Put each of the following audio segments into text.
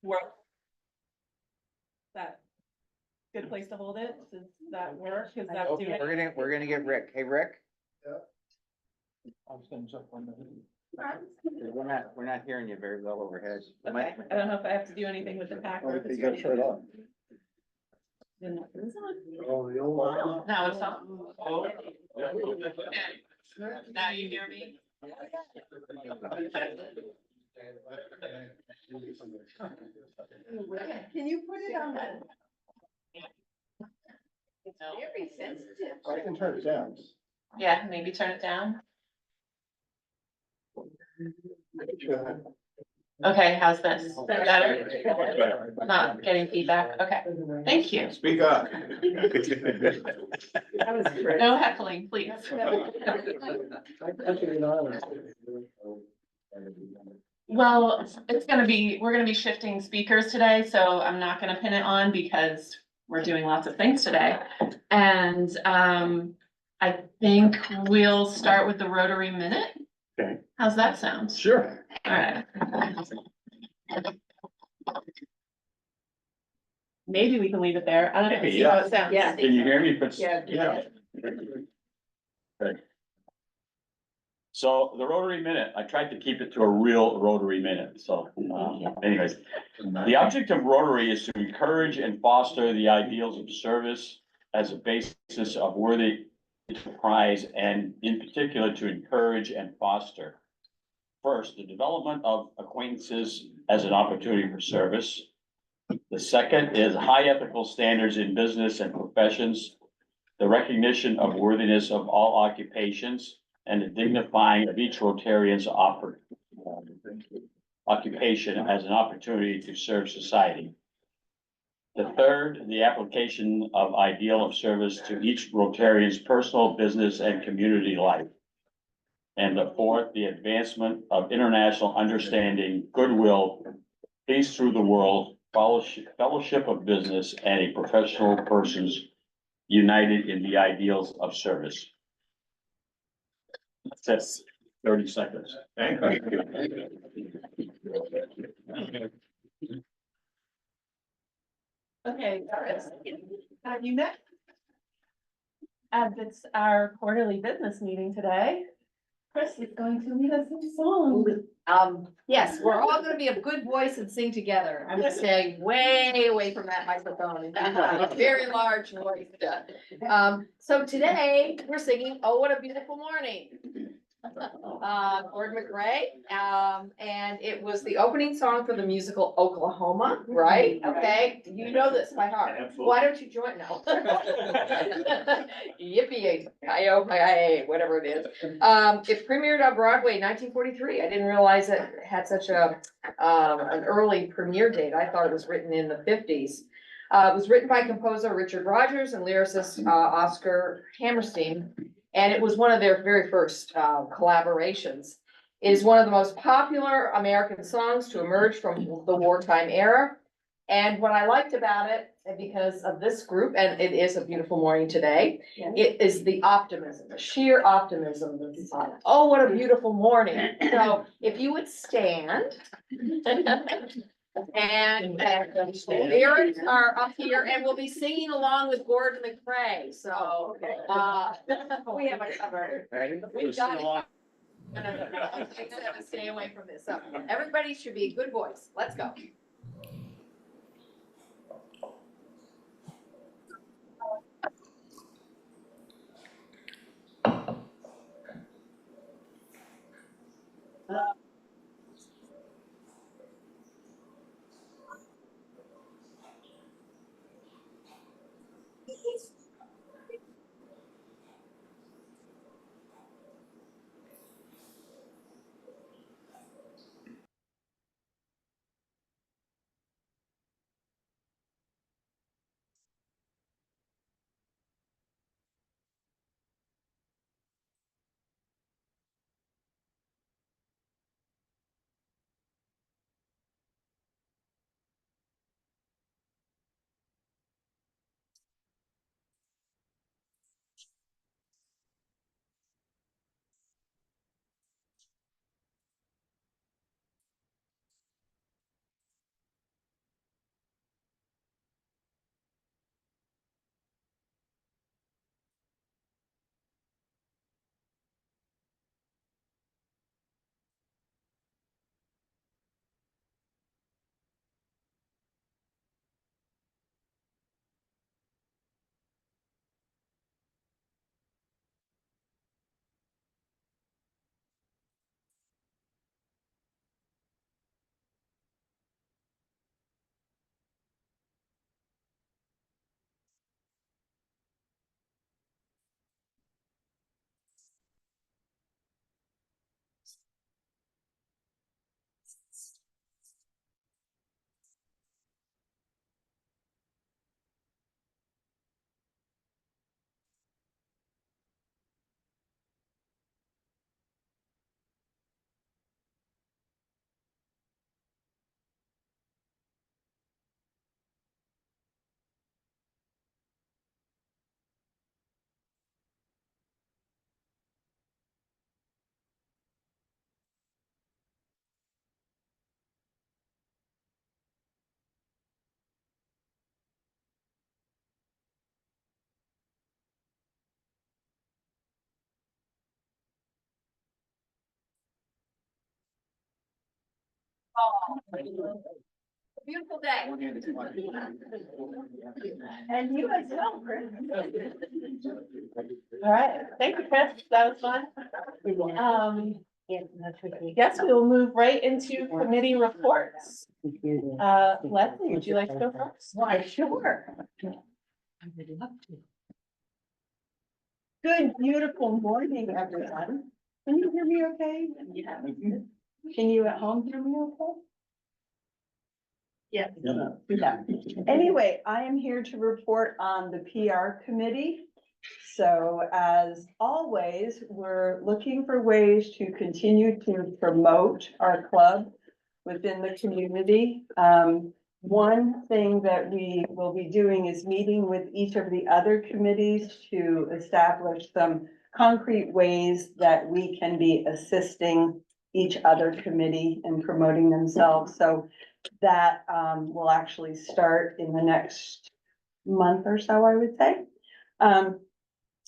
work. That good place to hold it? Does that work? Is that doing it? We're gonna get Rick. Hey, Rick? We're not hearing you very well overhead. Okay, I don't know if I have to do anything with the packer. You gotta turn it on. Oh, the old one. Now it's on. Oh. Now you hear me? Can you put it on that? It's very sensitive. I can turn it down. Yeah, maybe turn it down. Okay, how's this? Better? Not getting feedback, okay, thank you. Speak up. That was great. No heckling, please. Well, we're gonna be shifting speakers today, so I'm not gonna pin it on because we're doing lots of things today. And, I think we'll start with the Rotary Minute. Okay. How's that sound? Sure. All right. Maybe we can leave it there. I don't know, see how it sounds. Yeah. Can you hear me? Yeah. Okay. So the Rotary Minute, I tried to keep it to a real Rotary Minute, so anyways. The object of Rotary is to encourage and foster the ideals of service as a basis of worthy enterprise, and in particular to encourage and foster. First, the development of acquaintances as an opportunity for service. The second is high ethical standards in business and professions, the recognition of worthiness of all occupations, and the dignifying of each Rotarian's occupation as an opportunity to serve society. The third, the application of ideal of service to each Rotarian's personal, business, and community life. And the fourth, the advancement of international understanding, goodwill, peace through the world, fellowship of business, and a professional persons united in the ideals of service. That's 30 seconds. Thank you. Okay, Chris, have you met? It's our quarterly business meeting today. Chris is going to lead us in song. Yes, we're all gonna be a good voice and sing together. I'm staying way away from that microphone and a very large voice. So today we're singing "Oh, What a Beautiful Morning." Gordon McRae, and it was the opening song for the musical Oklahoma, right? Okay, you know this by heart. Absolutely. Why don't you join now? Yippee, whatever it is. It premiered on Broadway in 1943. I didn't realize it had such a an early premiere date. I thought it was written in the 50s. It was written by composer Richard Rodgers and lyricist Oscar Hammerstein. And it was one of their very first collaborations. It is one of the most popular American songs to emerge from the wartime era. And what I liked about it, and because of this group, and it is a beautiful morning today, it is the optimism, the sheer optimism. Oh, what a beautiful morning. So if you would stand. And the lyrics are up here, and we'll be singing along with Gordon McRae, so, we have a cover. We've got it. No, stay away from this, so, everybody should be a good voice, let's go. Beautiful day. And you as well, Chris. All right, thank you, Chris, that was fun. Yes, we will move right into committee reports. Leslie, would you like to go first? Why, sure. Good, beautiful morning, everyone. Can you hear me okay? Yeah. Can you at home hear me okay? Yeah. Yeah. Anyway, I am here to report on the PR committee. So as always, we're looking for ways to continue to promote our club within the community. One thing that we will be doing is meeting with each of the other committees to establish some concrete ways that we can be assisting each other committee in promoting themselves. So that will actually start in the next month or so, I would say.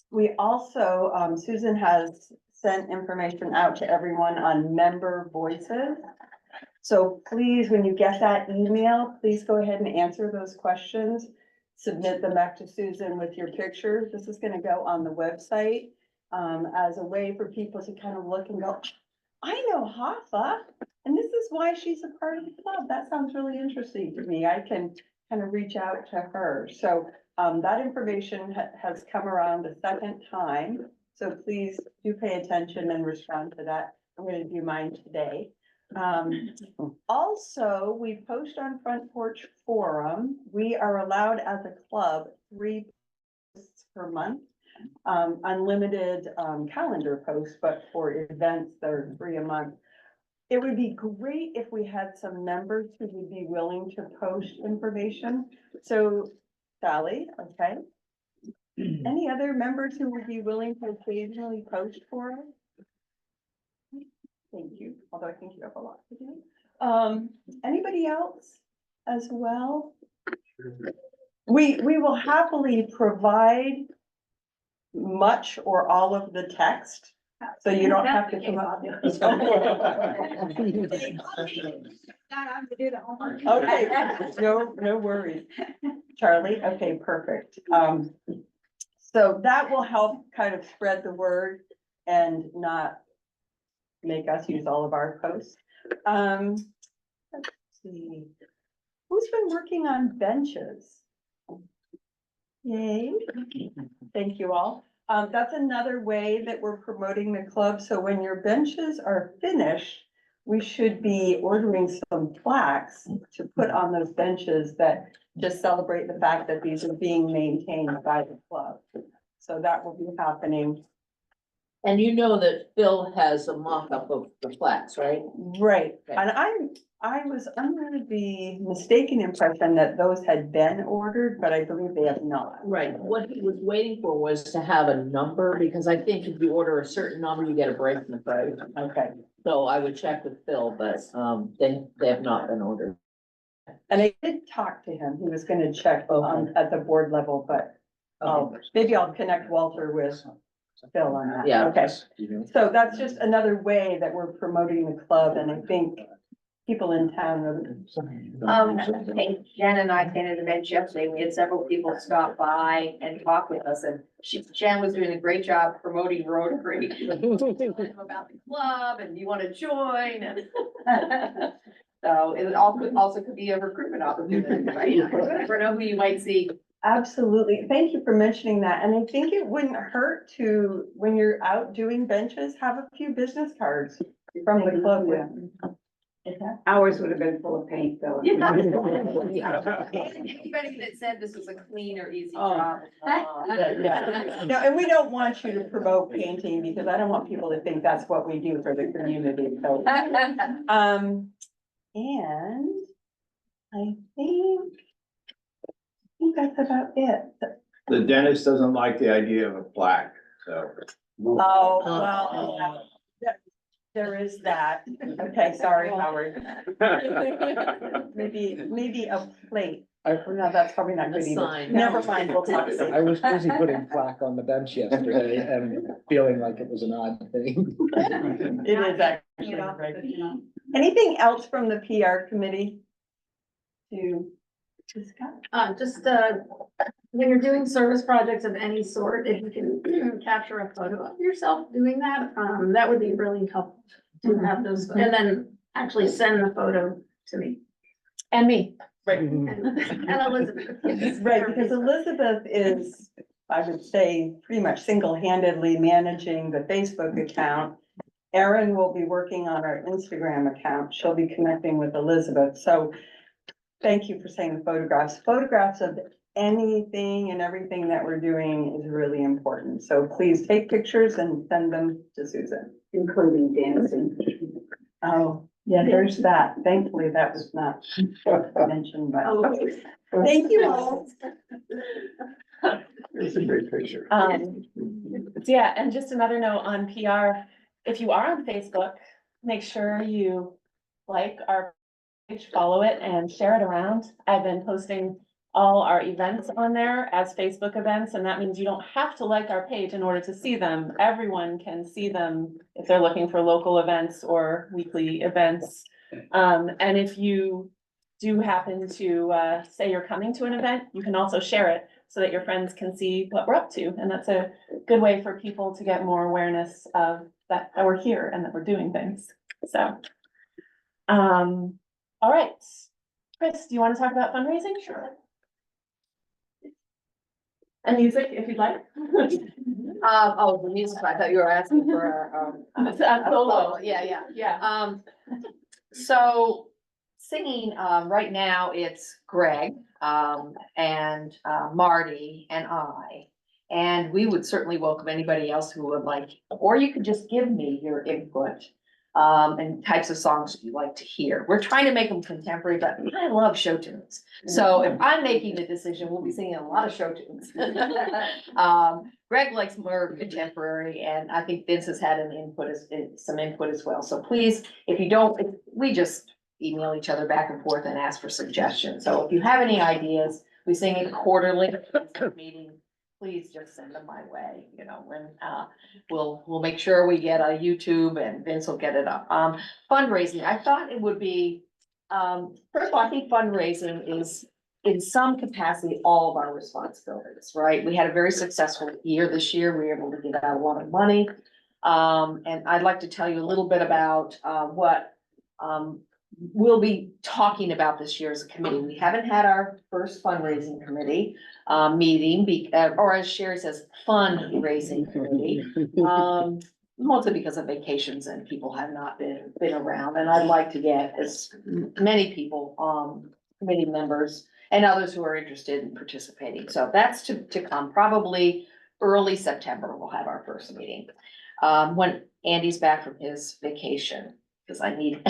We also, Susan has sent information out to everyone on member voices. So please, when you get that email, please go ahead and answer those questions. Submit them back to Susan with your picture. This is gonna go on the website as a way for people to kind of look and go, I know Hoffa, and this is why she's a part of the club. That sounds really interesting to me. I can kind of reach out to her. So that information has come around a second time. So please do pay attention and respond to that. I'm gonna do mine today. Also, we post on Front Porch Forum. We are allowed as a club 3 posts per month. Unlimited calendar posts, but for events that are 3 a month. It would be great if we had some members who would be willing to post information. So Sally, okay. Any other members who would be willing to occasionally post for us? Thank you, although I think you have a lot to do. Anybody else as well? We will happily provide much or all of the text, so you don't have to come up. Okay, no worries. Charlie, okay, perfect. So that will help kind of spread the word and not make us use all of our posts. Let's see. Who's been working on benches? Yay. Thank you all. That's another way that we're promoting the club. So when your benches are finished, we should be ordering some plaques to put on those benches that just celebrate the fact that these are being maintained by the club. So that will be happening. And you know that Phil has a mock-up of the plaques, right? Right, Okay. and I was under the mistaken impression that those had been ordered, but I believe they have not. Right, what he was waiting for was to have a number, because I think if you order a certain number, you get a break in the price. Okay, So I would check with Phil, but, they have not been ordered. and I did talk to him, he was gonna check at the board level, but maybe I'll connect Walter with Phil on that. Yeah. Okay, so that's just another way that we're promoting the club, and I think people in town are. Hey, Jen and I attended an event yesterday. We had several people stop by and talk with us, and Jen was doing a great job promoting Rotary. Telling them about the club and you want to join and. So it also could be a recruitment opportunity, right? You never know who you might see. Absolutely. Thank you for mentioning that. And I think it wouldn't hurt to, when you're out doing benches, have a few business cards from the club. Ours would have been full of paint though. Anybody that said this was a clean or easy job. Yeah. No, and we don't want you to promote painting because I don't want people to think that's what we do for the community. So, and I think that's about it. The dentist doesn't like the idea of a plaque, so. Oh, well. there is that. Okay, sorry, Howard. Maybe a plate. No, that's probably not A good either. sign. Never mind, we'll talk I later. was busy putting plaque on the bench yesterday and feeling like it was an odd thing. It is actually, right. Anything else from the PR committee? To discuss? When you're doing service projects of any sort, if you can capture a photo of yourself doing that, that would be really helpful to have those, and then actually send the photo to me. And me. And Elizabeth. Right, because Elizabeth is, I would say, pretty much single-handedly managing the Facebook account. Erin will be working on our Instagram account. She'll be connecting with Elizabeth. So thank you for saying the photographs. Photographs of anything and everything that we're doing is really important. So please take pictures and send them to Susan. Including dancing. Oh, yeah, there's that. Thankfully, that was not mentioned, but thank you all. It's a great picture. Yeah, and just another note on PR, if you are on Facebook, make sure you like our page, follow it and share it around. I've been posting all our events on there as Facebook events, and that means you don't have to like our page in order to see them. Everyone can see them if they're looking for local events or weekly events. And if you do happen to say you're coming to an event, you can also share it so that your friends can see what we're up to. And that's a good way for people to get more awareness of that we're here and that we're doing things. So, all right. Chris, do you want to talk about fundraising? Sure. And music, if you'd like. Oh, the music, I thought you were asking for, Solo. yeah. Yeah. So singing, right now it's Greg, and Marty and I. And we would certainly welcome anybody else who would like, or you could just give me your input. And types of songs you like to hear. We're trying to make them contemporary, but I love show tunes. So if I'm making the decision, we'll be singing a lot of show tunes. Greg likes more contemporary, and I think Vince has had some input as well. So please, if you don't, we just email each other back and forth and ask for suggestions. So if you have any ideas, we sing it quarterly meeting. Please just send them my way, when, we'll make sure we get a YouTube and Vince will get it up. Fundraising, I thought it would be, first of all, I think fundraising is in some capacity, all of our responsibilities, right? We had a very successful year this year. We were able to give out a lot of money. And I'd like to tell you a little bit about, what, we'll be talking about this year as a committee. We haven't had our first fundraising committee meeting, or as Sherry says, fundraising committee. Mostly because of vacations and people have not been around, and I'd like to get as many people, committee members and others who are interested in participating. So that's to come, probably early September, we'll have our first meeting. When Andy's back from his vacation, because I need.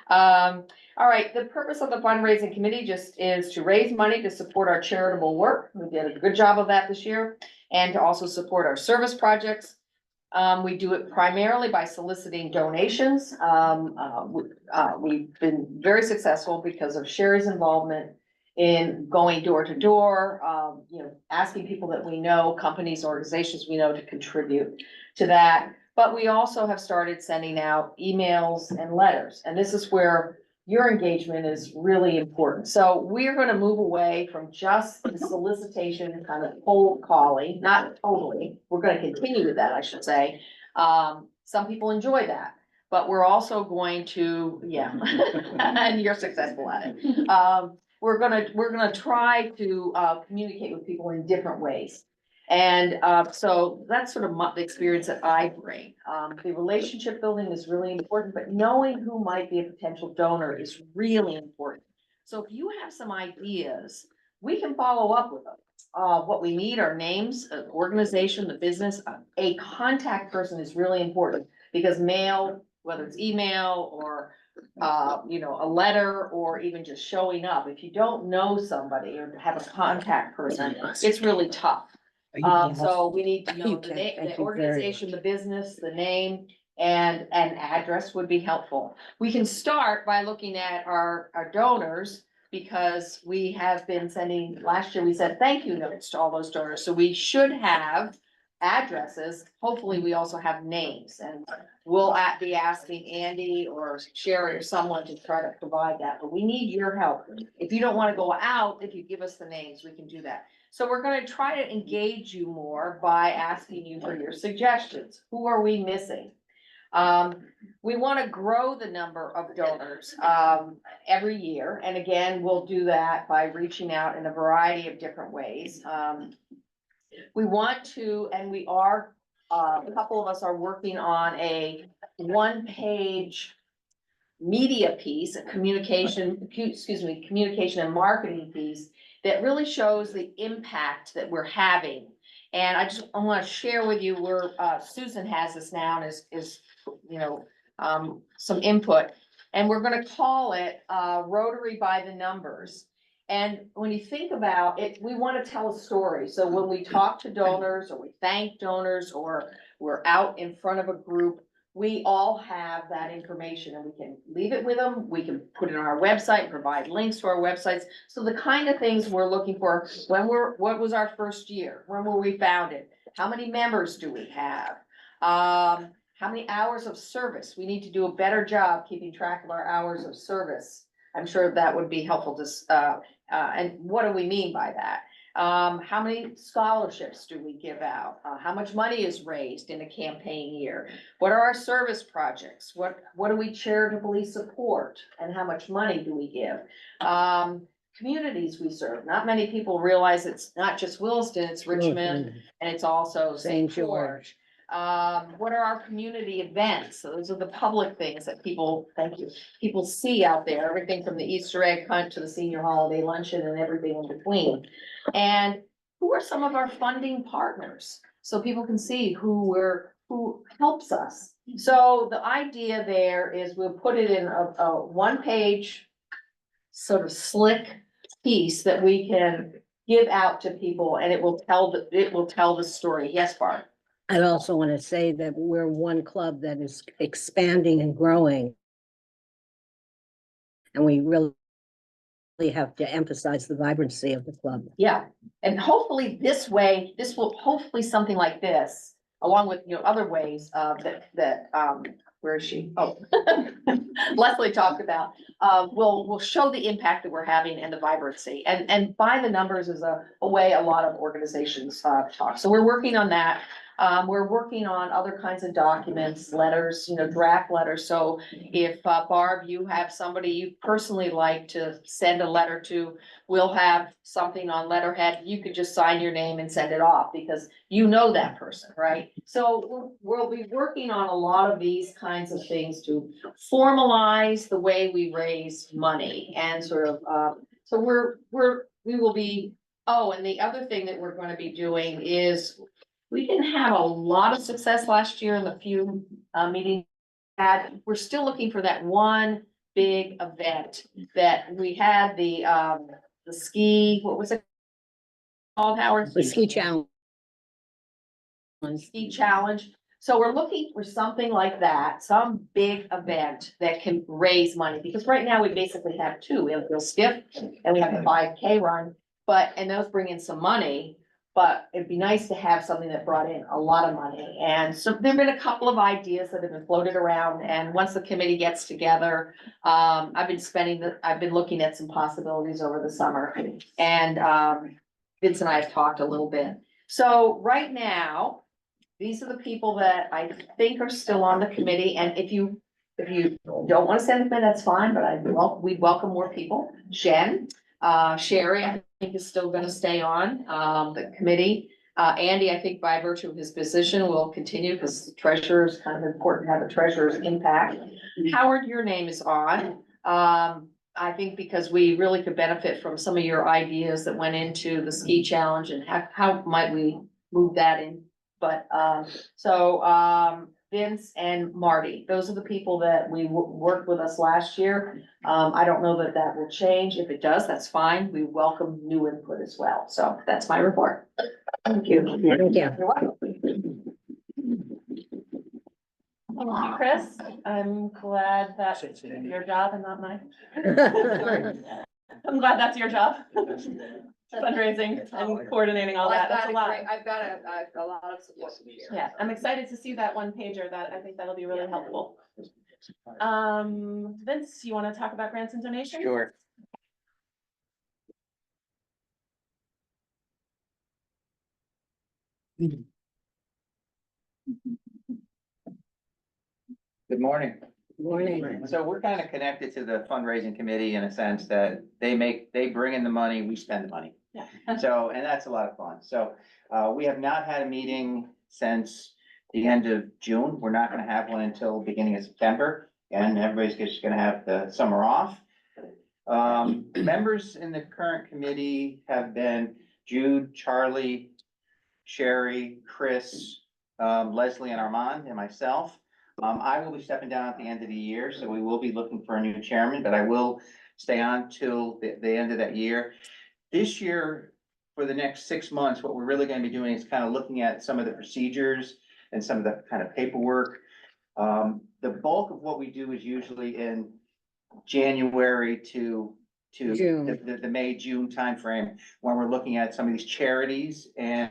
All right, the purpose of the fundraising committee just is to raise money to support our charitable work. We did a good job of that this year, and to also support our service projects. We do it primarily by soliciting donations. We've been very successful because of Sherry's involvement in going door to door, asking people that we know, companies, organizations we know, to contribute to that. But we also have started sending out emails and letters, and this is where your engagement is really important. So we're going to move away from just the solicitation kind of cold calling, not totally. We're going to continue with that, I should say. Some people enjoy that, but we're also going to, and you're successful at it. We're gonna try to communicate with people in different ways. And so that's sort of the experience that I bring. The relationship building is really important, but knowing who might be a potential donor is really important. So if you have some ideas, we can follow up with them. What we need are names, an organization, the business, a contact person is really important, because mail, whether it's email or a letter, or even just showing up, if you don't know somebody or have a contact person, it's really tough. So we need to know the name, the organization, the business, the name, And an address would be helpful. We can start by looking at our donors, because we have been sending, last year we said thank you notes to all those donors, so we should have addresses. Hopefully, we also have names, and we'll be asking Andy or Sherry or someone to try to provide that, but we need your help. If you don't wanna go out, if you give us the names, we can do that. So we're gonna try to engage you more by asking you for your suggestions. Who are we missing? We wanna grow the number of donors, every year, and again, we'll do that by reaching out in a variety of different ways. We want to, and we are, a couple of us are working on a one-page media piece, a communication and marketing piece that really shows the impact that we're having. And I want to share with you where, Susan has this now and is, you know, some input. And we're gonna call it, Rotary by the Numbers. And when you think about it, we want to tell a story. So when we talk to donors, or we thank donors, or we're out in front of a group, we all have that information, and we can leave it with them. We can put it on our website, provide links to our websites. So the kind of things we're looking for, what was our first year? When were we founded? How many members do we have? How many hours of service? We need to do a better job keeping track of our hours of service. I'm sure that would be helpful to, and what do we mean by that? How many scholarships do we give out? How much money is raised in a campaign year? What are our service projects? What do we charitably support? And how much money do we give? Communities we serve. Not many people realize it's not just Williston, it's Richmond, and it's also St. George. What are our community events? So those are the public things that people see out there, everything from the Easter egg hunt to the senior holiday luncheon and everything in between. And who are some of our funding partners? So people can see who helps us. So the idea there is we'll put it in a one-page sort of slick piece that we can give out to people, and it will tell the story. Yes, Barb? I also want to say that we're one club that is expanding and growing. And we really have to emphasize the vibrancy of the club. Yeah, and hopefully this way, hopefully something like this, along with, other ways, where is she? Oh. Leslie talked about, will show the impact that we're having and the vibrancy. And by the numbers is a way a lot of organizations, talk. So we're working on that. We're working on other kinds of documents, letters, draft letters. So if, Barb, you have somebody you personally like to send a letter to, we'll have something on letterhead. You could just sign your name and send it off because you know that person, right? So we'll be working on a lot of these kinds of things to formalize the way we raise money and sort of, so we will be, and the other thing that we're going to be doing is we didn't have a lot of success last year in the few meetings we had. We're still looking for that one big event that we had, the ski, what was it called, Howard? The ski challenge. Ski challenge. So we're looking for something like that, some big event that can raise money, because right now we basically have two. We have the Skiff and we have the 5K run, and those bring in some money. But it'd be nice to have something that brought in a lot of money. And so there've been a couple of ideas that have been floated around, and once the committee gets together, I've been looking at some possibilities over the summer. And Vince and I have talked a little bit. So right now, these are the people that I think are still on the committee. And if you don't want to send them in, that's fine, but we welcome more people. Jen, Sherry, I think is still gonna stay on, the committee. Andy, I think by virtue of his position will continue because treasurer is kind of important to have a treasurer's impact. Howard, your name is on. I think because we really could benefit from some of your ideas that went into the ski challenge and how might we move that in. But, Vince and Marty, those are the people that we worked with us last year. I don't know that will change. If it does, that's fine. We welcome new input as well. So that's my report. Thank you. Thank you. You're welcome. Thank you, Chris. I'm glad that's your job and not mine. I'm glad that's your job. Fundraising and coordinating all that. That's a lot. I've got a lot of support. here. Yeah, I'm excited to see that one pager. I think that'll be really helpful. Vince, you want to talk about grants and donations? Sure. Good morning. Morning. So we're kind of connected to the fundraising committee in a sense that they bring in the money, we spend the money. Yeah. So, and that's a lot of fun. So, we have not had a meeting since the end of June. We're not gonna have one until beginning of September. And everybody's just gonna have the summer off. Members in the current committee have been Jude, Charlie, Sherry, Chris, Leslie and Armand and myself. I will be stepping down at the end of the year, so we will be looking for a new chairman, but I will stay on till the end of that year. This year, for the next 6 months, what we're really gonna be doing is kind of looking at some of the procedures and some of the kind of paperwork. The bulk of what we do is usually in January to June. the May, June timeframe, when we're looking at some of these charities and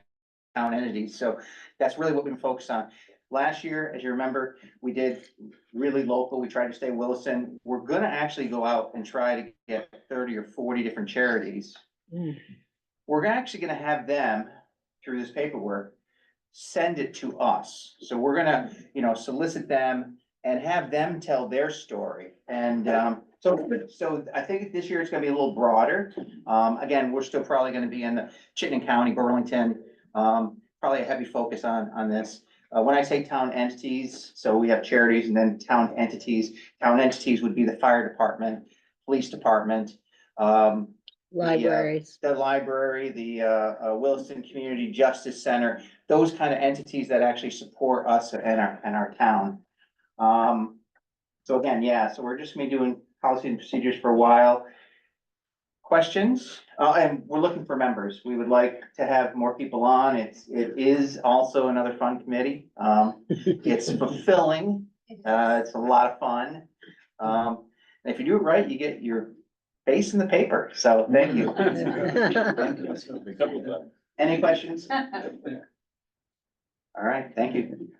town entities. So that's really what we've been focused on. Last year, as you remember, we did really local. We tried to stay Williston. We're gonna actually go out and try to get 30 or 40 different charities. Mm. We're actually gonna have them, through this paperwork, send it to us. So we're gonna, solicit them and have them tell their story. And, so I think this year it's gonna be a little broader. Again, we're still probably gonna be in the Chittenden County, Burlington, probably a heavy focus on this. When I say town entities, so we have charities and then town entities. Town entities would be the fire department, police department, Libraries. the library, the Williston Community Justice Center, those kind of entities that actually support us and our town. So again, so we're just gonna be doing policy and procedures for a while. Questions? And we're looking for members. We would like to have more people on. It is also another fun committee. It's fulfilling. It's a lot of fun. And if you do it right, you get your face in the paper. So thank you. Any questions? All right, thank you.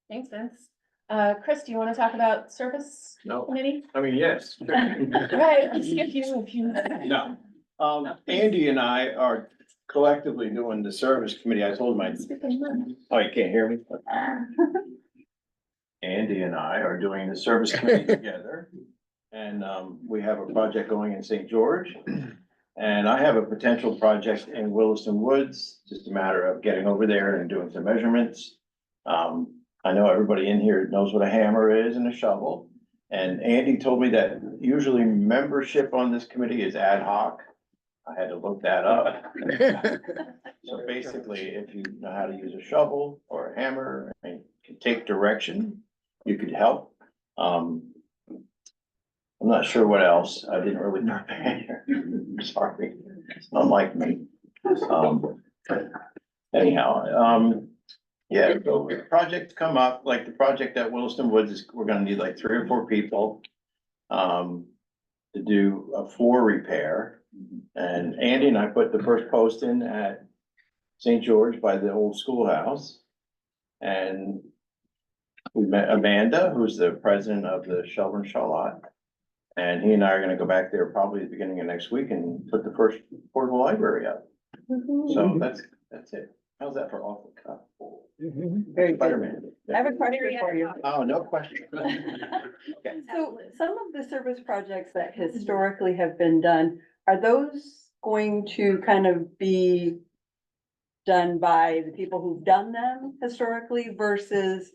Thanks, Vince. Chris, do you want to talk about service No. committee? I mean, yes. Right, let's skip you if you. No. Andy and I are collectively doing the service committee. I told my, oh, you can't hear me? Andy and I are doing the service committee together. And, we have a project going in St. George. And I have a potential project in Williston Woods, just a matter of getting over there and doing some measurements. I know everybody in here knows what a hammer is and a shovel. And Andy told me that usually membership on this committee is ad hoc. I had to look that up. So basically, if you know how to use a shovel or a hammer and can take direction, you could help. I'm not sure what else. I didn't really prepare. Sorry, unlike me. Anyhow, yeah, so projects come up, like the project at Williston Woods is, we're gonna need like 3 or 4 people. To do a floor repair. And Andy and I put the first post in at St. George by the old schoolhouse. And we met Amanda, who's the president of the Shelburne Charlotte. And he and I are gonna go back there probably at the beginning of next week and put the first portable library up. So that's it. How's that for off the cuff? Very good. Spider-Man. I have a question for you. Oh, no question. Okay. So some of the service projects that historically have been done, are those going to kind of be done by the people who've done them historically versus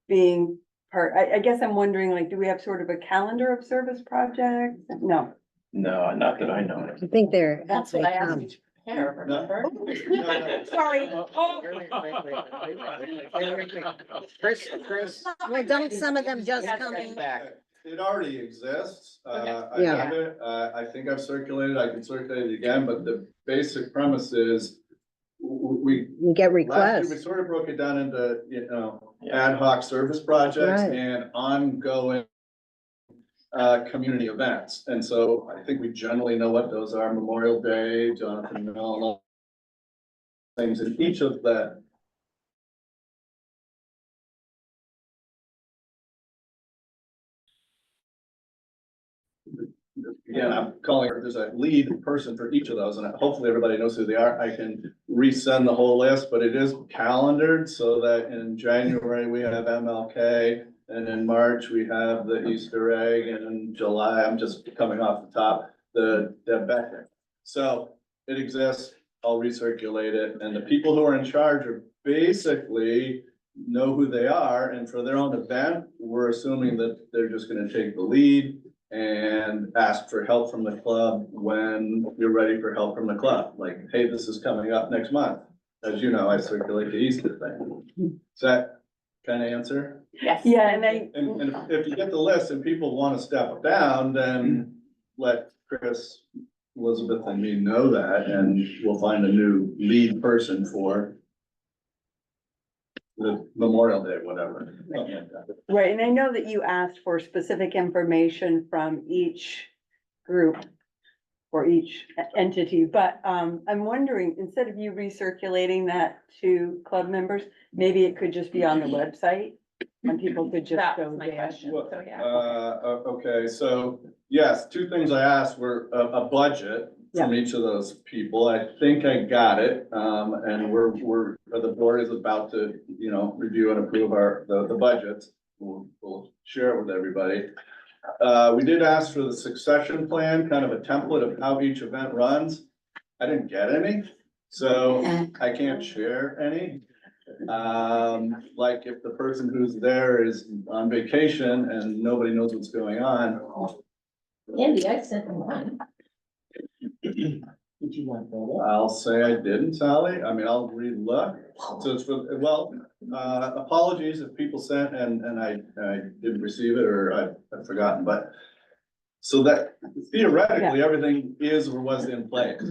being part? I guess I'm wondering, like, do we have sort of a calendar of service projects? No. No, not that I know. I think they're. That's what I asked you to prepare, remember? Sorry. Chris. Well, don't some of them just come in? Back. It already exists. I Yeah. have it. I think I've circulated. I can circulate it again, but the basic premise is we, You get last year, we requests. sort of broke it down into, you know, ad hoc service projects Right. and ongoing community events. And so I think we generally know what those are: Memorial Day, Jonathan Mill, things in each of that. Again, I'm calling, there's a lead person for each of those, and hopefully everybody knows who they are. I can resend the whole list, but it is calendared so that in January we have MLK, and in March we have the Easter egg, and in July, I'm just coming off the top, the Becker. So it exists, I'll recirculate it, and the people who are in charge are basically know who they are, and for their own event, we're assuming that they're just gonna take the lead and ask for help from the club when you're ready for help from the club. Like, hey, this is coming up next month. As you know, I circulate the Easter thing. Does that kind of answer? Yes. Yeah, and I, And if you get the list and people want to step down, then let Chris, Elizabeth and me know that, and we'll find a new lead person for the Memorial Day, whatever. Something like that. right, and I know that you asked for specific information from each group or each entity, but I'm wondering, instead of you recirculating that to club members, maybe it could just be on the website and people could just That go was my there. question, so yeah. Okay, so yes, two things I asked were a budget from each of those people. I think I got it. And the board is about to, you know, review and approve the budgets. We'll share it with everybody. We did ask for the succession plan, kind of a template of how each event runs. I didn't get any, so I can't share any. Like if the person who's there is on vacation and nobody knows what's going on. Andy, I sent him one. Did you want that? I'll say I didn't, Sally. I mean, I'll relook. So it's for, well, apologies if people sent and I didn't receive it or I've forgotten, but. So that theoretically, everything is or was in place.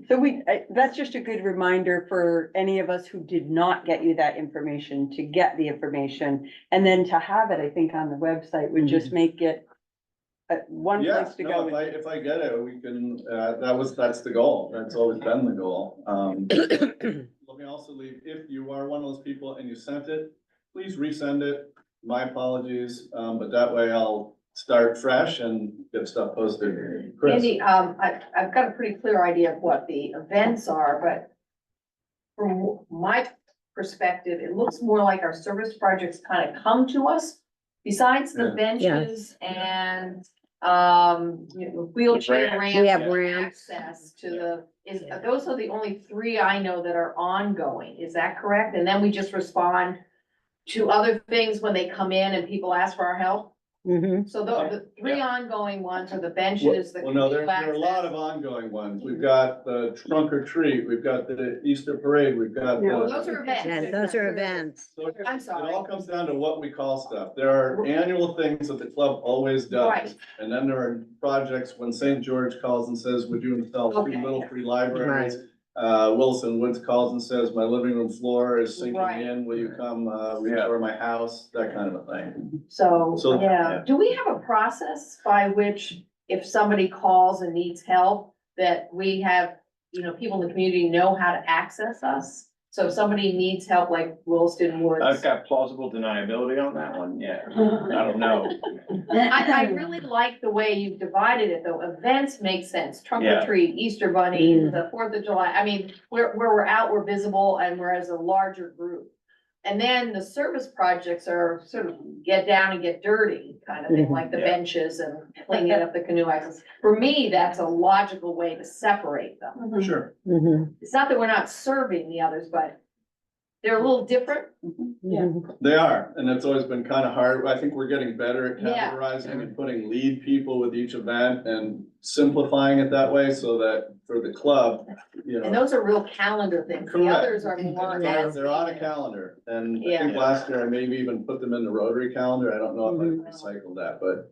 So that's just a good reminder for any of us who did not get you that information, to get the information. And then to have it, I think, on the website would just make it one Yeah, place to no, go. if I get it, we can, that's the goal. That's always been the goal. Let me also leave, if you are one of those people and you sent it, please resend it. My apologies, but that way I'll start fresh and get stuff posted. Chris? Andy, I've got a pretty clear idea of what the events are, but from my perspective, it looks more like our service projects kind of come to us. Besides the benches and, wheelchair ramps. We have and ramps. Access to those are the only three I know that are ongoing. Is that correct? And then we just respond to other things when they come in and people ask for our help? Mhm. So the three ongoing ones are the benches, the. Well, no, there canoe are a lot of access. ongoing ones. We've got the trunk or treat, we've got the Easter parade, we've got Well, the. those are events. Yeah, those are events. So I'm it sorry. all comes down to what we call stuff. There are annual things that the club always does. Right. And then there are projects when St. George calls and says, would you install three Okay. little free libraries? Wilson Woods calls and says, my living room floor is sinking Right. in, will you come, restore my house? That kind of a thing. So, So, yeah, yeah. do we have a process by which if somebody calls and needs help, that we have, people in the community know how to access us? So if somebody needs help like Williston Woods. I've got plausible deniability on that one, yeah. I don't know. I really like the way you've divided it, though. Events make sense. Trunk or Yeah. treat, Easter bunny, the 4th of July. I mean, where we're out, we're visible and we're as a larger group. And then the service projects are sort of get down and get dirty kind of thing, like the Yeah. benches and cleaning up the canoe access. For me, that's a logical way to separate them. Sure. Mhm. It's not that we're not serving the others, but they're a little different. Mhm. They are, and it's always been kind of hard. I think we're getting better at Yeah. categorizing and putting lead people with each event and simplifying it that way so that for the club, And those are real calendar things. The Correct. others are more. They're on a calendar, and I think Yeah. last year I maybe even put them in the Rotary calendar. I don't know if I recycled that, but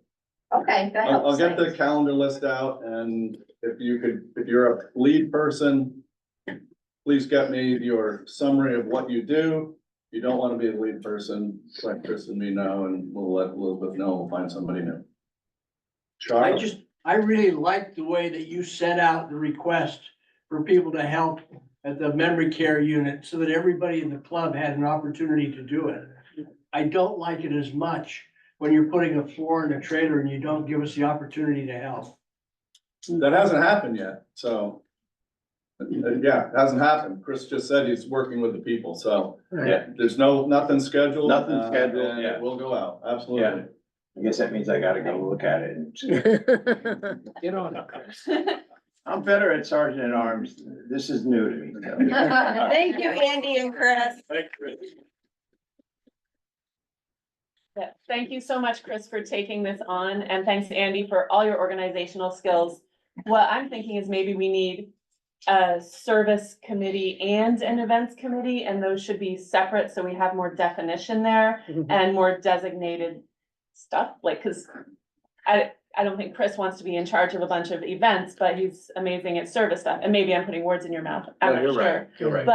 Okay, that I'll helps. get the thanks. calendar list out, and if you're a lead person, please get me your summary of what you do. If you don't want to be the lead person, let Chris and me know, and we'll let Elizabeth know, we'll find somebody new. Charlie? I really like the way that you set out the request for people to help at the memory care unit so that everybody in the club had an opportunity to do it. I don't like it as much when you're putting a floor in a trailer and you don't give us the opportunity to help. That hasn't happened yet, so. Yeah, it hasn't happened. Chris just said he's working with the people, so, yeah, there's nothing scheduled. Nothing scheduled, and yeah. it will go out, absolutely. I guess that means I gotta go look at it. Get on it, Chris. I'm better at sergeant at arms. This is new to me. Thank you, Andy and Chris. Yeah, thank you so much, Chris, for taking this on, and thanks, Andy, for all your organizational skills. What I'm thinking is maybe we need a service committee and an events committee, and those should be separate, so we have more definition there and more designated stuff, like, cause I don't think Chris wants to be in charge of a bunch of events, but he's amazing at service stuff, and maybe I'm putting words in your mouth, I'm not sure. You're right.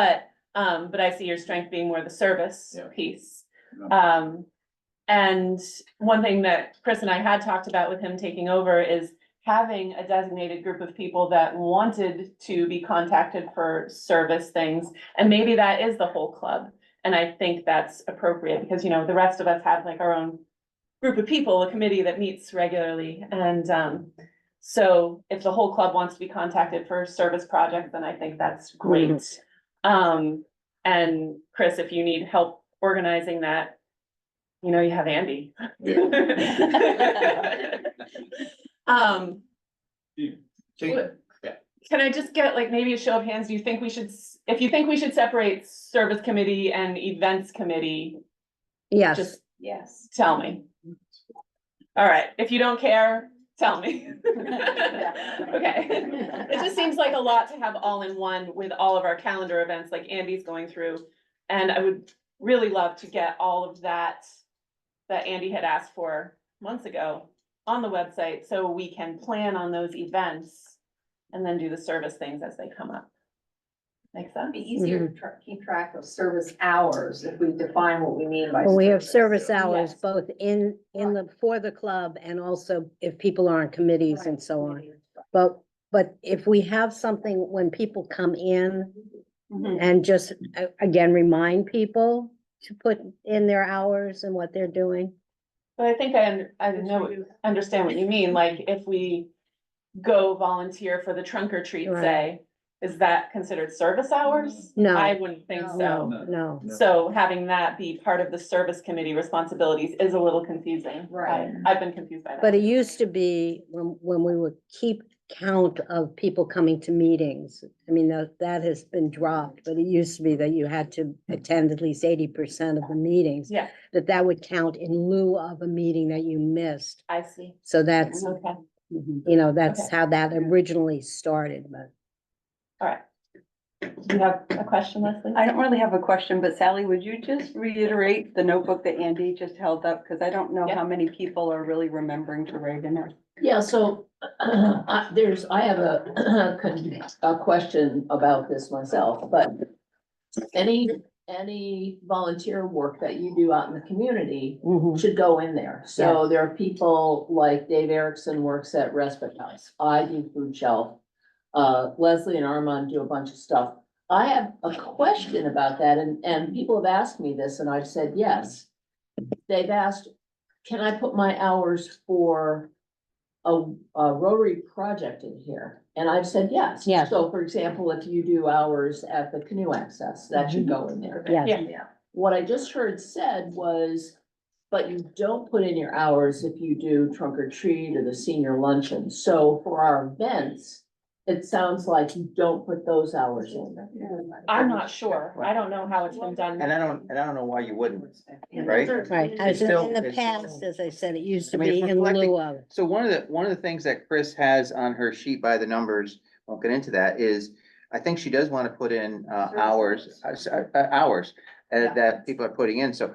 But I see your strength being more the service Yeah. piece. And one thing that Chris and I had talked about with him taking over is having a designated group of people that wanted to be contacted for service things. And maybe that is the whole club. And I think that's appropriate because, you know, the rest of us have like our own group of people, a committee that meets regularly. And so if the whole club wants to be contacted for service projects, then I think that's great. And Chris, if you need help organizing that, you know, you have Andy. Can I just get like maybe a show of hands? Do you think we should, if you think we should separate service committee and events committee, Yes, just Yes. tell me. All right, if you don't care, tell me. Okay, it just seems like a lot to have all in one with all of our calendar events like Andy's going through. And I would really love to get all of that Andy had asked for months ago on the website, so we can plan on those events and then do the service things as they come up. Make sense? Be easier to keep track of service hours if we define what we mean by. well, we have service hours Yes. both in for the club and also if people are on committees and so on. But if we have something when people come in and just, again, remind people to put in their hours and what they're doing. But I think I understand what you mean, like if we go volunteer for the trunk or treat, Right. say, is that considered service hours? No. I wouldn't think so. No, So having that be part of the service committee responsibilities is a little confusing. Right. I've been confused by that. but it used to be when we would keep count of people coming to meetings. I mean, that has been dropped, but it used to be that you had to attend at least 80% of the meetings. Yeah, That would count in lieu of a meeting that you missed. I see. So that's, Okay, you know, that's Okay. how that originally started, but. all right. Do you have a question, Leslie? I don't really have a question, but Sally, would you just reiterate the notebook that Andy just held up? Because I don't know Yeah. how many people are really remembering to write in it. Yeah, so I have a question about this myself, but any volunteer work that you do out in the community should go in there. So there are people like Dave Erickson works at Respite House. I do food shelf. Leslie and Armand do a bunch of stuff. I have a question about that and people have asked me this and I've said yes. They've asked, can I put my hours for a Rotary project in here? And I've said yes. Yes. So for example, if you do hours at the canoe access, that should go in there. Yes. Yeah. What I just heard said was, but you don't put in your hours if you do trunk or treat or the senior luncheon. So for our events, it sounds like you don't put those hours in. I'm not sure. I don't know how it's been done. And I don't know why you wouldn't, right? Right, as in still- in the it's- past, as I said, it used to I mean, be it's in reflecting- lieu of. So one of the things that Chris has on her sheet by the numbers, won't get into that, is I think she does want to put in hours that people are putting in. So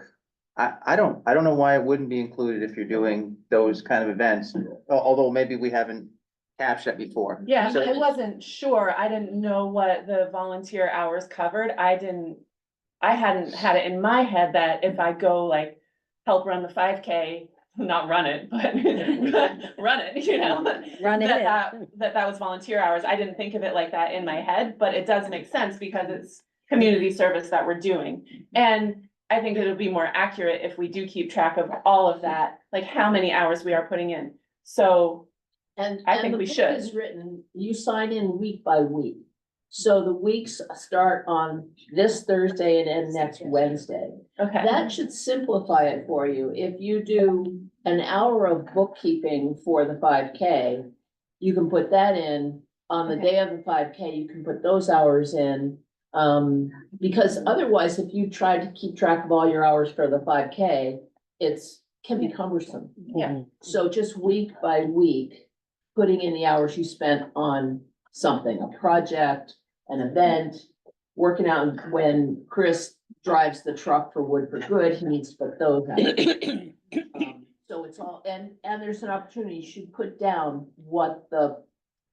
I don't know why it wouldn't be included if you're doing those kind of events, although maybe we haven't capture that before. Yeah, So- I wasn't sure. I didn't know what the volunteer hours covered. I hadn't had it in my head that if I go like help run the 5K, not run it, but run it, you know? Run it That was volunteer hours. I didn't think of it like that in my head, but it does make sense because it's community service that we're doing. And I think it'll be more accurate if we do keep track of all of that, like how many hours we are putting in. So And I think the we book should. is written, you sign in week by week. So the weeks start on this Thursday and end next Wednesday. Okay. That should simplify it for you. If you do an hour of bookkeeping for the 5K, you can put that in. On the day of the 5K, you can put those hours in. Because otherwise, if you try to keep track of all your hours for the 5K, can be cumbersome. Yeah. So just week by week, putting in the hours you spent on something, a project, an event, working out when Chris drives the truck for Wood for Good, he needs to put those out. So it's all, and there's an opportunity, you should put down what the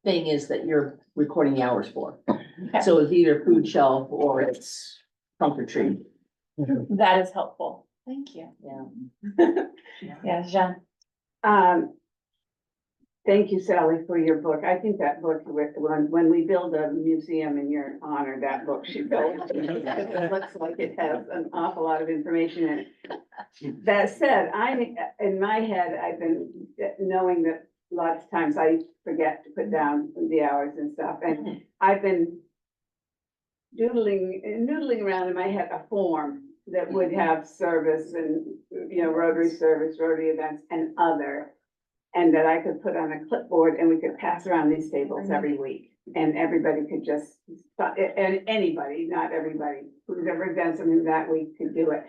thing is that you're recording the hours for. Okay. So it's either food shelf or it's trunk or treat. That is helpful. Thank you. Yeah. Yeah, Jean. Thank you, Sally, for your book. I think that book, when we build a museum in your honor, that book should go. It looks like it has an awful lot of information in it. That said, in my head, I've been knowing that lots of times I forget to put down the hours and stuff, and I've been noodling around in my head a form that would have service and, Rotary service, Rotary events and other. And that I could put on a clipboard and we could pass around these tables every week. And everybody could just, and anybody, not everybody, whoever done something that week could do it.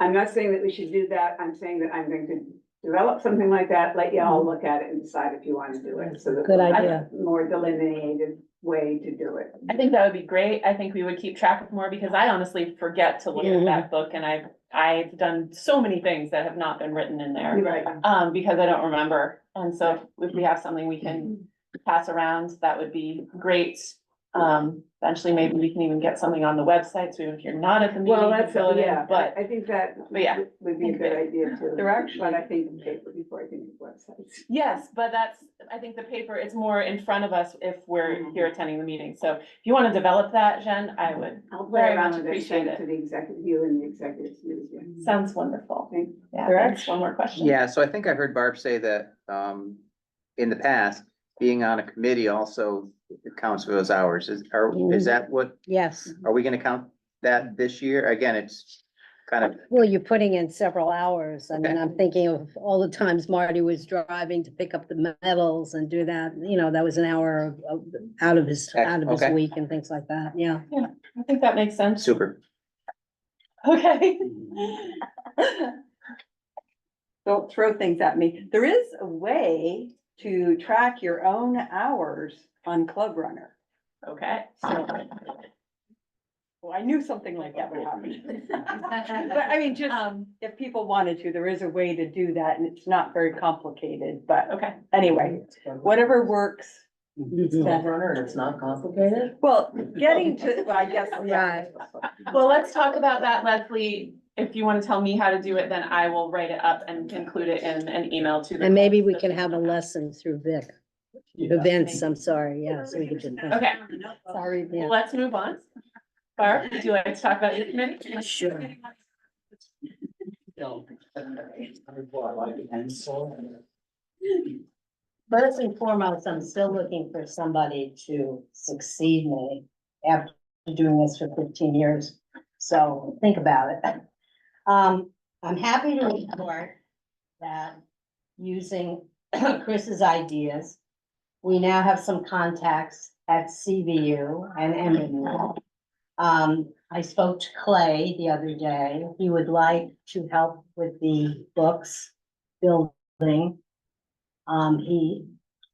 I'm not saying that we should do that. I'm saying that I'm going to develop something like that, let y'all look at it and decide if you want to do it. So that Good idea. more delineated way to do it. I think that would be great. I think we would keep track of more because I honestly forget to look at that book and I've done so many things that have not been written in there. Right. Because I don't remember. And so if we have something we can pass around, that would be great. Eventually, maybe we can even get something on the website, so even if you're not at the meeting, Well, you can that's, fill it in, yeah, but I think that yeah, would be a good idea too. They're actually- But I think the paper before I think of websites. yes, but I think the paper is more in front of us if we're here attending the meeting. So if you want to develop that, Jen, I would I'll play very around much with it, appreciate send it it. to the executive, you and the executive. Sounds wonderful. Thank you. Yeah, They're thanks. One more question. Yeah, so I think I heard Barb say that, in the past, being on a committee also counts for those hours. Is that what, Yes. are we gonna count that this year? Again, it's kind of, Well, you're putting in several hours. I mean, Okay. I'm thinking of all the times Marty was driving to pick up the medals and do that, that was an hour out of his Okay. week and things like that, yeah. I think that makes sense. super. Okay. Don't throw things at me. There is a way to track your own hours on Club Runner. Okay. So, well, I knew something like that would happen. But I mean, just if people wanted to, there is a way to do that and it's not very complicated, but Okay. anyway, whatever works. It's Club Runner and it's not complicated. Well, getting to, well, I guess, Right. Well, let's talk about that, Leslie. If you want to tell me how to do it, then I will write it up and include it in an email to the. And maybe we club. can have a lesson through Vic. Events, I'm sorry, yeah, so we could do that. Okay, Sorry, yeah. let's move on. Barb, would you like to talk about your committee? Sure. First and foremost, I'm still looking for somebody to succeed me after doing this for 15 years. So think about it. I'm happy to report that using Chris's ideas, we now have some contacts at CVU and MU. I spoke to Clay the other day. He would like to help with the books building. He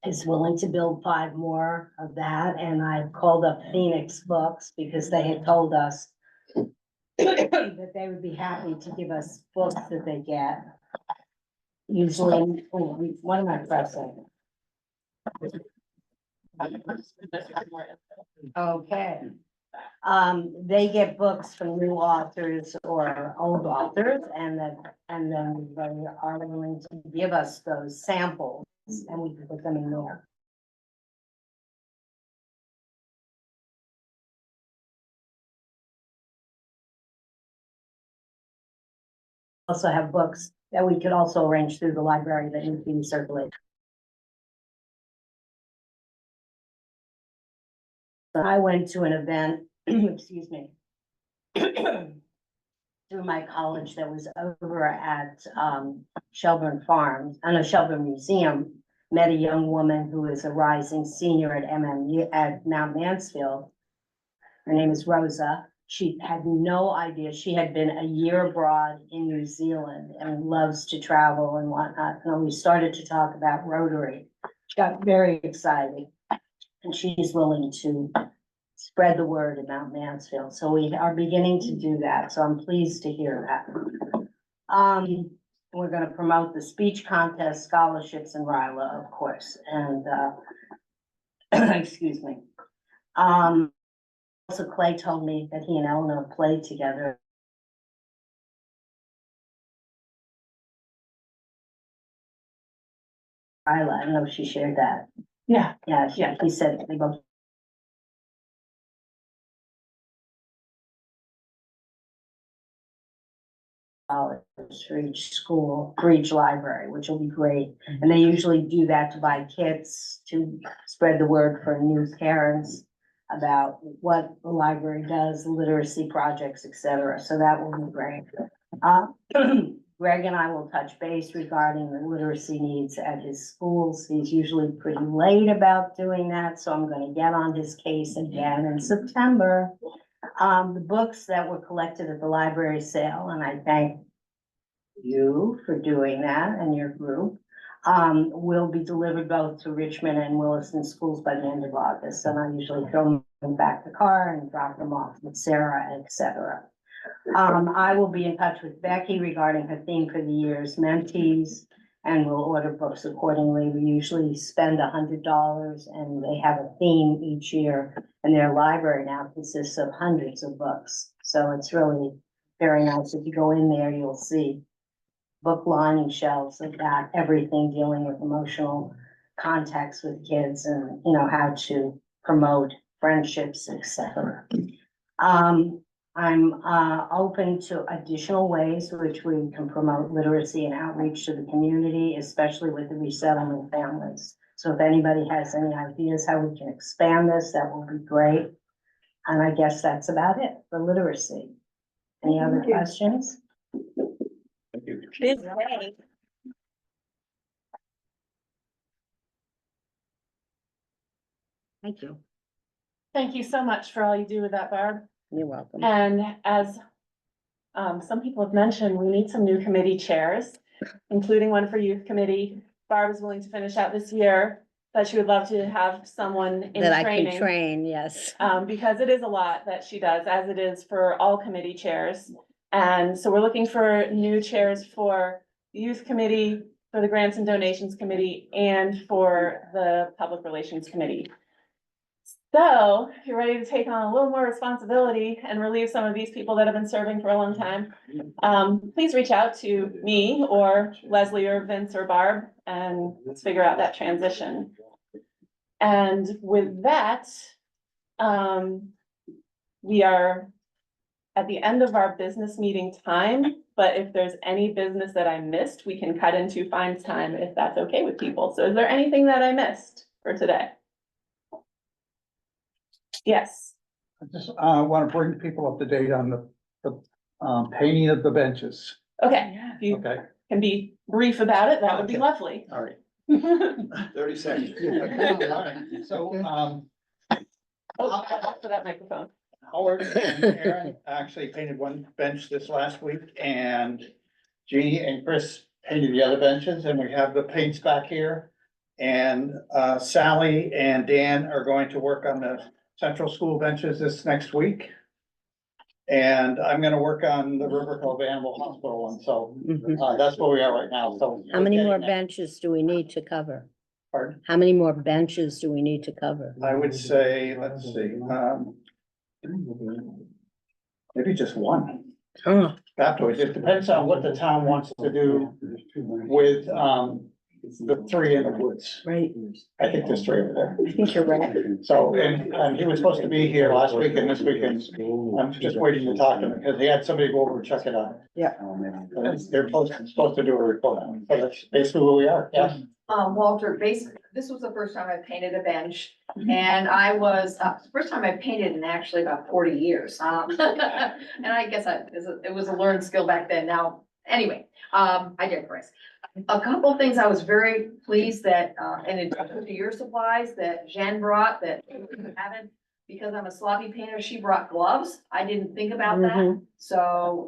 is willing to build 5 more of that, and I called up Phoenix Books because they had told us that they would be happy to give us books that they get. Usually, what am I pressing? Okay. They get books from new authors or old authors and then they are willing to give us those samples and we can put them in there. Also have books that we could also arrange through the library that need to be circulated. I went to an event, excuse me, through my college that was over at Shelburne Farms, Shelburne Museum, met a young woman who is a rising senior at MMU at Mount Mansfield. Her name is Rosa. She had no idea. She had been a year abroad in New Zealand and loves to travel and whatnot. And we started to talk about Rotary. She got very excited and she's willing to spread the word in Mount Mansfield. So we are beginning to do that. So I'm pleased to hear that. We're gonna promote the speech contest, scholarships and RILA, of course, and excuse me. Also Clay told me that he and Eleanor played together. RILA, I don't know if she shared that. Yeah. Yeah, he said they both. For each school, for each library, which will be great. And they usually do that to buy kits, to spread the word for new parents about what the library does, literacy projects, etc. So that will be great. Greg and I will touch base regarding the literacy needs at his schools. He's usually pretty late about doing that, so I'm gonna get on his case again in September. The books that were collected at the library sale, and I thank you for doing that and your group, will be delivered both to Richmond and Williston schools by the end of August. And I usually throw them back the car and drop them off with Sarah, etc. I will be in touch with Becky regarding her theme for the year's mentees, and we'll order books accordingly. We usually spend $100 and they have a theme each year, and their library now consists of hundreds of books. So it's really very nice. If you go in there, you'll see book lining shelves about everything dealing with emotional contacts with kids and, you know, how to promote friendships, etc. I'm open to additional ways which we can promote literacy and outreach to the community, especially with the resettlement families. So if anybody has any ideas how we can expand this, that will be great. And I guess that's about it for literacy. Any other questions? Thank you. Busy day. Thank you. Thank you so much for all you do with that, Barb. You're welcome. And as some people have mentioned, we need some new committee chairs, including one for youth committee. Barb is willing to finish out this year, but she would love to have someone in That I training. can train, yes. Because it is a lot that she does, as it is for all committee chairs. And so we're looking for new chairs for the youth committee, for the grants and donations committee, and for the public relations committee. So if you're ready to take on a little more responsibility and relieve some of these people that have been serving for a long time, please reach out to me or Leslie or Vince or Barb and let's figure out that transition. And with that, we are at the end of our business meeting time, but if there's any business that I missed, we can cut into fines time if that's okay with people. So is there anything that I missed for today? Yes. I just want to bring people up to date on the painting of the benches. Okay, if you Okay. can be brief about it, that would be Okay. lovely. All right. 30 seconds. All right. So, For that microphone. Howard and Aaron actually painted one bench this last week, and Jeannie and Chris painted the other benches, and we have the paints back here. And Sally and Dan are going to work on the central school benches this next week. And I'm gonna work on the River Cove Animal Hospital, and so that's where we are right now, so. How many more benches do we need to cover? Pardon? How many more benches do we need to cover? I would say, let's see, maybe just one. Oh, Afterwards, it depends on what the town wants to do with, the three in the woods. right. I think there's three over there. I think you're right. So, and he was supposed to be here last week and this weekend. I'm just waiting to talk to him because he had somebody go over and check it out. Yeah. And they're supposed to do a report on it. So that's basically where we are, yeah. Walter, basically, this was the first time I painted a bench, and I was, first time I painted in actually about 40 years. And I guess it was a learned skill back then. Now, anyway, I digress. A couple of things I was very pleased that, in addition to your supplies that Jen brought that you haven't, because I'm a sloppy painter, she brought gloves. I didn't think about that. Mhm. So,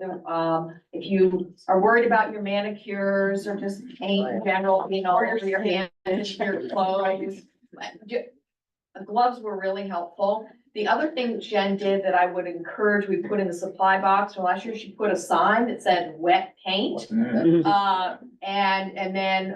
if you are worried about your manicures or just paint in general, you know, over your hands, your clothes. The gloves were really helpful. The other thing Jen did that I would encourage, we put in the supply box from last year, she put a sign that said wet paint. And then,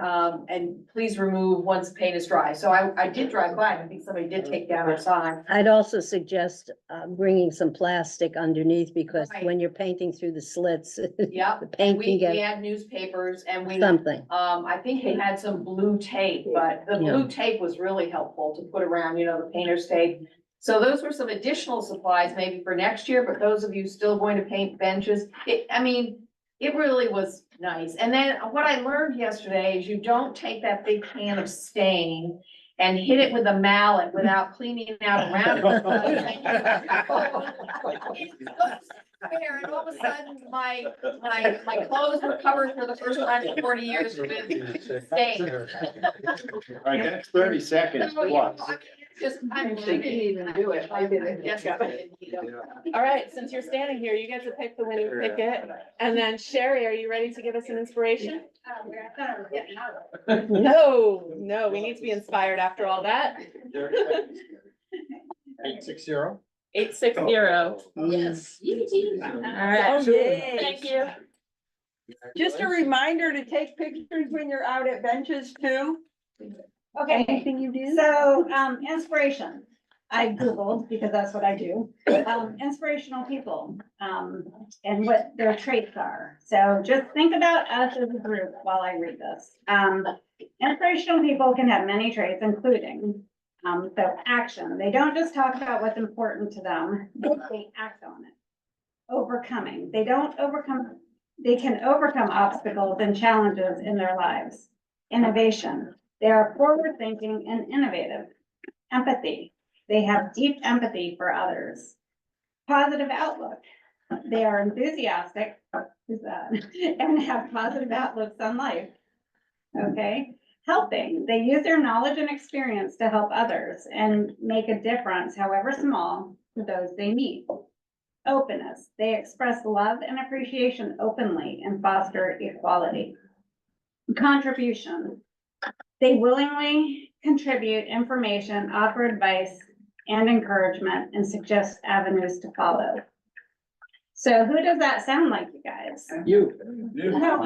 and please remove once the paint is dry. So I did drive by, and I think somebody did take down our sign. I'd also suggest bringing some plastic underneath because Right. when you're painting through the slits, Yep, the paint we can get had newspapers and we, something. I think they had some blue tape, but the blue tape was really helpful to put around, you know, the painter's tape. So those were some additional supplies maybe for next year, but those of you still going to paint benches, it really was nice. And then what I learned yesterday is you don't take that big can of stain and hit it with a mallet without cleaning it out around it. And all of a sudden, my clothes were covered for the first time in 40 years with stain. All right, that's 30 seconds So, yeah, plus. I didn't even do it. I did it. Yes, All right, since you're standing here, you get to pick the winning ticket. And then Sherry, are you ready to give us an inspiration? No, we need to be inspired after all that. 860. 860. Yes. All right. Okay. Thank you. Just a reminder to take pictures when you're out at benches too. Okay, Anything you do? so, inspiration. I Googled because that's what I do. Inspirational people, and what their traits are. So just think about us as a group while I read this. Inspirational people can have many traits, including, so action. They don't just talk about what's important to them, they act on it. Overcoming. They can overcome obstacles and challenges in their lives. Innovation. They are forward-thinking and innovative. Empathy. They have deep empathy for others. Positive outlook. They are enthusiastic and have positive outlooks on life. Okay. Helping. They use their knowledge and experience to help others and make a difference, however small, to those they meet. Openness. They express love and appreciation openly and foster equality. Contribution. They willingly contribute information, offer advice and encouragement, and suggest avenues to follow. So who does that sound like, you guys? You. No,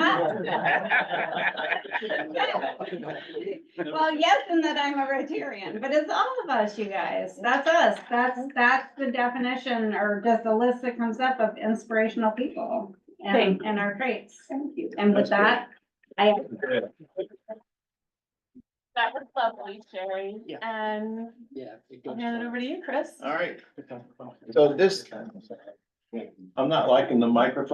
well, yes, in that I'm a Rotarian, but it's all of us, you guys. That's us. That's the definition or just the list that comes up of inspirational people and our traits. Thank you. And with that, That was lovely, Sherry. Yeah. And Yeah. I'll hand it over to you, Chris. All right. So this, I'm not liking the microphone